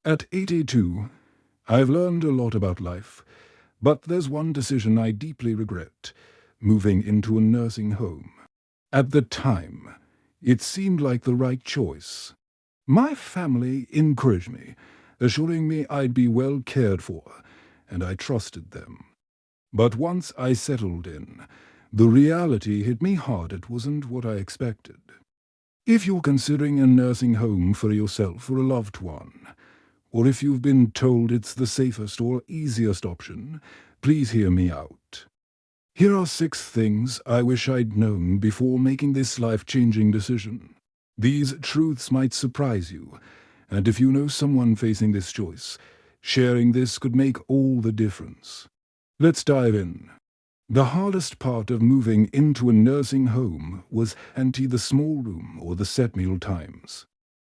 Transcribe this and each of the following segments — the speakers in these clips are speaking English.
At 82, I've learned a lot about life, but there's one decision I deeply regret: moving into a nursing home. At the time, it seemed like the right choice. My family encouraged me, assuring me I'd be well cared for, and I trusted them. But once I settled in, the reality hit me hard. It wasn't what I expected. If you're considering a nursing home for yourself or a loved one, or if you've been told it's the safest or easiest option, please hear me out. Here are 6 things I wish I'd known before making this life-changing decision. These truths might surprise you, and if you know someone facing this choice, sharing this could make all the difference. Let's dive in. The hardest part of moving into a nursing home was empty the small room or the set meal times.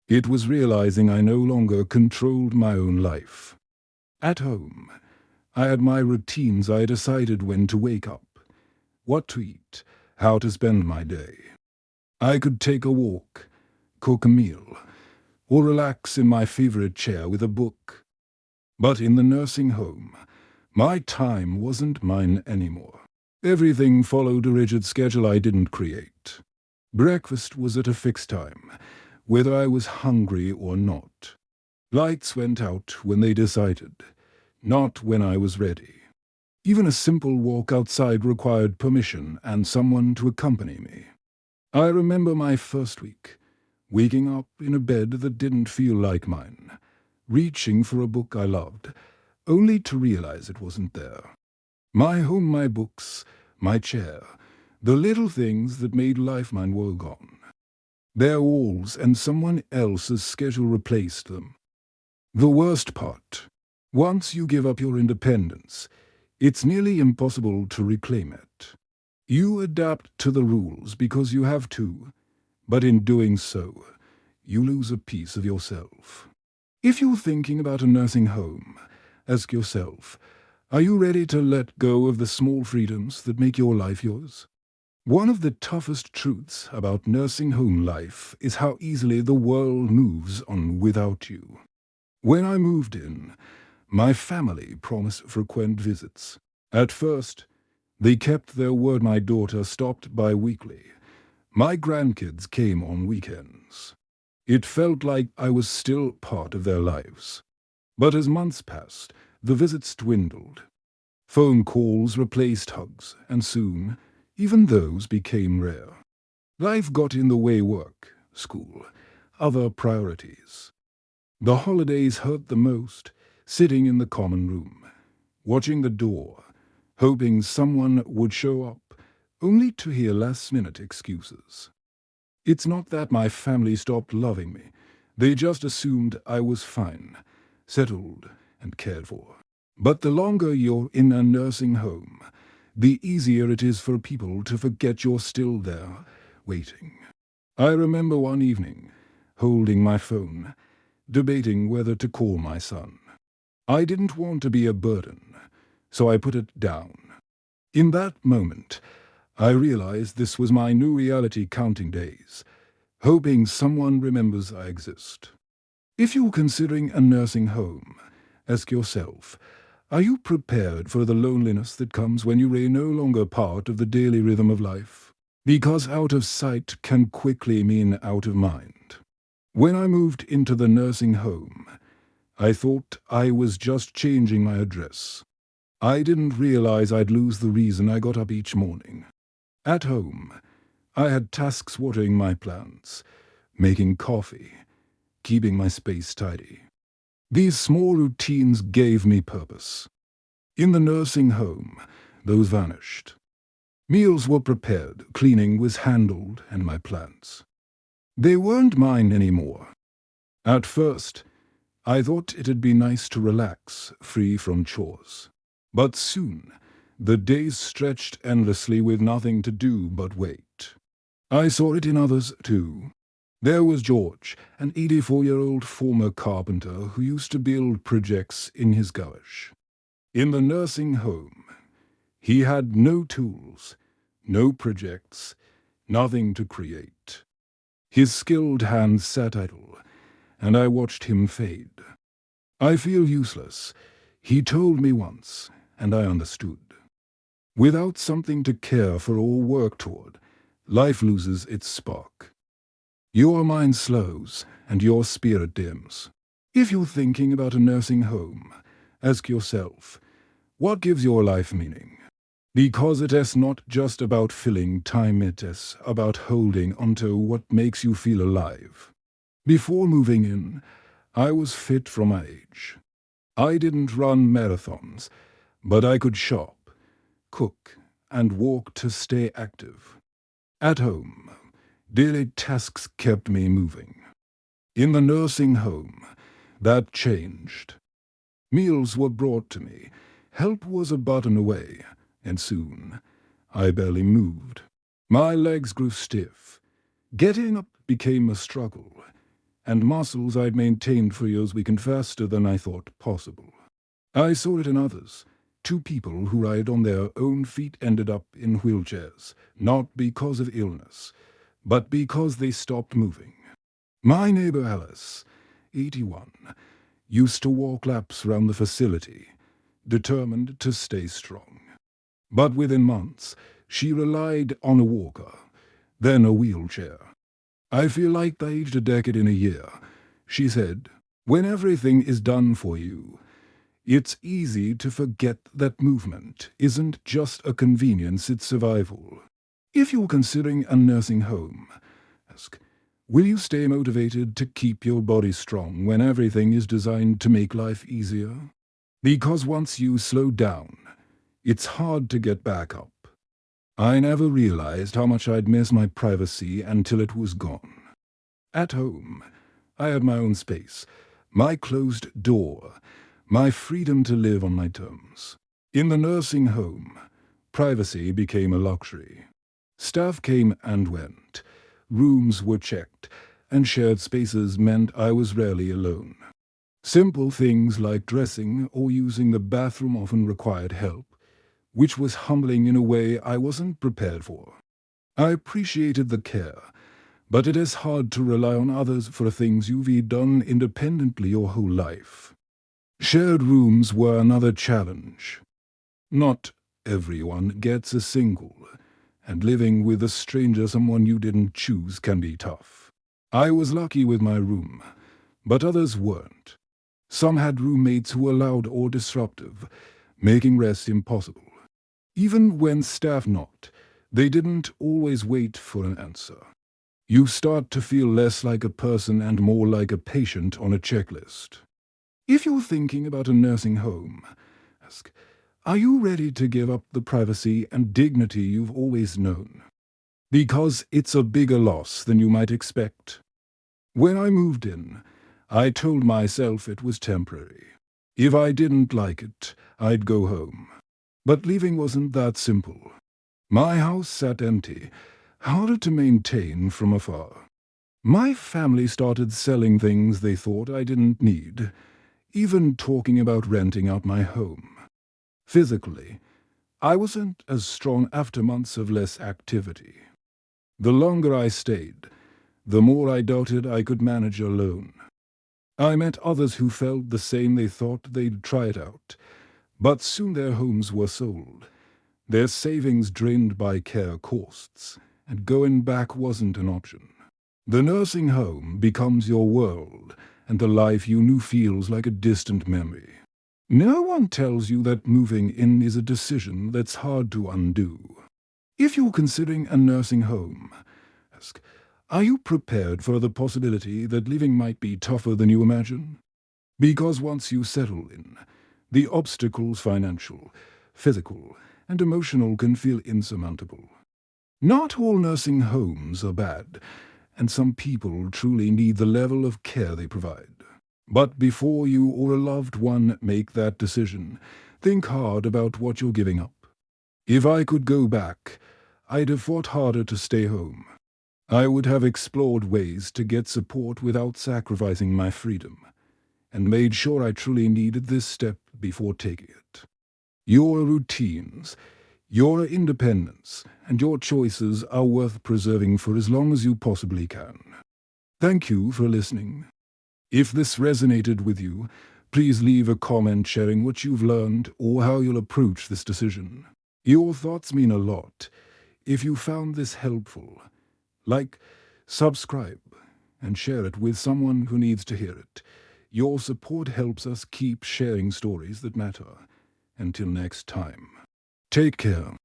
It was realizing I no longer controlled my own life. At home, I had my routines. I decided when to wake up, what to eat, how to spend my day. I could take a walk, cook a meal, or relax in my favorite chair with a book. But in the nursing home, my time wasn't mine anymore. Everything followed a rigid schedule I didn't create. Breakfast was at a fixed time, whether I was hungry or not. Lights went out when they decided, not when I was ready. Even a simple walk outside required permission and someone to accompany me. I remember my first week, waking up in a bed that didn't feel like mine, reaching for a book I loved, only to realize it wasn't there. My home, my books, my chair, the little things that made life mine were gone. Their walls and someone else's schedule replaced them. The worst part: once you give up your independence, it's nearly impossible to reclaim it. You adapt to the rules because you have to, but in doing so, you lose a piece of yourself. If you're thinking about a nursing home, ask yourself, are you ready to let go of the small freedoms that make your life yours? One of the toughest truths about nursing home life is how easily the world moves on without you. When I moved in, my family promised frequent visits. At first, they kept their word. My daughter stopped by weekly. My grandkids came on weekends. It felt like I was still part of their lives. But as months passed, the visits dwindled. Phone calls replaced hugs, and soon, even those became rare. Life got in the way: work, school, other priorities. The holidays hurt the most, sitting in the common room, watching the door, hoping someone would show up, only to hear last-minute excuses. It's not that my family stopped loving me. They just assumed I was fine, settled, and cared for. But the longer you're in a nursing home, the easier it is for people to forget you're still there, waiting. I remember one evening, holding my phone, debating whether to call my son. I didn't want to be a burden, so I put it down. In that moment, I realized this was my new reality: counting days, hoping someone remembers I exist. If you're considering a nursing home, ask yourself, are you prepared for the loneliness that comes when you are no longer part of the daily rhythm of life? Because out of sight can quickly mean out of mind. When I moved into the nursing home, I thought I was just changing my address. I didn't realize I'd lose the reason I got up each morning. At home, I had tasks: watering my plants, making coffee, keeping my space tidy. These small routines gave me purpose. In the nursing home, those vanished. Meals were prepared, cleaning was handled, and my plants, they weren't mine anymore. At first, I thought it'd be nice to relax, free from chores. But soon, the days stretched endlessly with nothing to do but wait. I saw it in others too. There was George, an 84-year-old former carpenter who used to build projects in his garage. In the nursing home, he had no tools, no projects, nothing to create. His skilled hands sat idle, and I watched him fade. I feel useless, he told me once, and I understood. Without something to care for or work toward, life loses its spark. Your mind slows, and your spirit dims. If you're thinking about a nursing home, ask yourself, what gives your life meaning? Because it is not just about filling time, it is about holding onto what makes you feel alive. Before moving in, I was fit for my age. I didn't run marathons, but I could shop, cook, and walk to stay active. At home, daily tasks kept me moving. In the nursing home, that changed. Meals were brought to me, help was a button away, and soon I barely moved. My legs grew stiff. Getting up became a struggle, and muscles I'd maintained for years weakened faster than I thought possible. I saw it in others. 2 people who ride on their own feet ended up in wheelchairs, not because of illness, but because they stopped moving. My neighbor Alice, 81, used to walk laps around the facility, determined to stay strong. But within months, she relied on a walker, then a wheelchair. I feel like I aged a decade in a year, she said. When everything is done for you, it's easy to forget that movement isn't just a convenience, it's survival. If you're considering a nursing home, ask, will you stay motivated to keep your body strong when everything is designed to make life easier? Because once you slow down, it's hard to get back up. I never realized how much I'd miss my privacy until it was gone. At home, I had my own space, my closed door, my freedom to live on my terms. In the nursing home, privacy became a luxury. Staff came and went, rooms were checked, and shared spaces meant I was rarely alone. Simple things like dressing or using the bathroom often required help, which was humbling in a way I wasn't prepared for. I appreciated the care, but it is hard to rely on others for things you've done independently your whole life. Shared rooms were another challenge. Not everyone gets a single, and living with a stranger, someone you didn't choose, can be tough. I was lucky with my room, but others weren't. Some had roommates who were loud or disruptive, making rest impossible. Even when staff knocked, they didn't always wait for an answer. You start to feel less like a person and more like a patient on a checklist. If you're thinking about a nursing home, ask, are you ready to give up the privacy and dignity you've always known? Because it's a bigger loss than you might expect. When I moved in, I told myself it was temporary. If I didn't like it, I'd go home. But leaving wasn't that simple. My house sat empty, harder to maintain from afar. My family started selling things they thought I didn't need, even talking about renting out my home. Physically, I wasn't as strong after months of less activity. The longer I stayed, the more I doubted I could manage alone. I met others who felt the same. They thought they'd try it out, but soon their homes were sold, their savings drained by care costs, and going back wasn't an option. The nursing home becomes your world, and the life you knew feels like a distant memory. No one tells you that moving in is a decision that's hard to undo. If you're considering a nursing home, ask, are you prepared for the possibility that living might be tougher than you imagine? Because once you settle in, the obstacles, financial, physical, and emotional, can feel insurmountable. Not all nursing homes are bad, and some people truly need the level of care they provide. But before you or a loved one make that decision, think hard about what you're giving up. If I could go back, I'd have fought harder to stay home. I would have explored ways to get support without sacrificing my freedom, and made sure I truly needed this step before taking it. Your routines, your independence, and your choices are worth preserving for as long as you possibly can. Thank you for listening. If this resonated with you, Please leave a comment sharing what you've learned or how you'll approach this decision. Your thoughts mean a lot. If you found this helpful, like, subscribe, and share it with someone who needs to hear it. Your support helps us keep sharing stories that matter. Until next time, take care.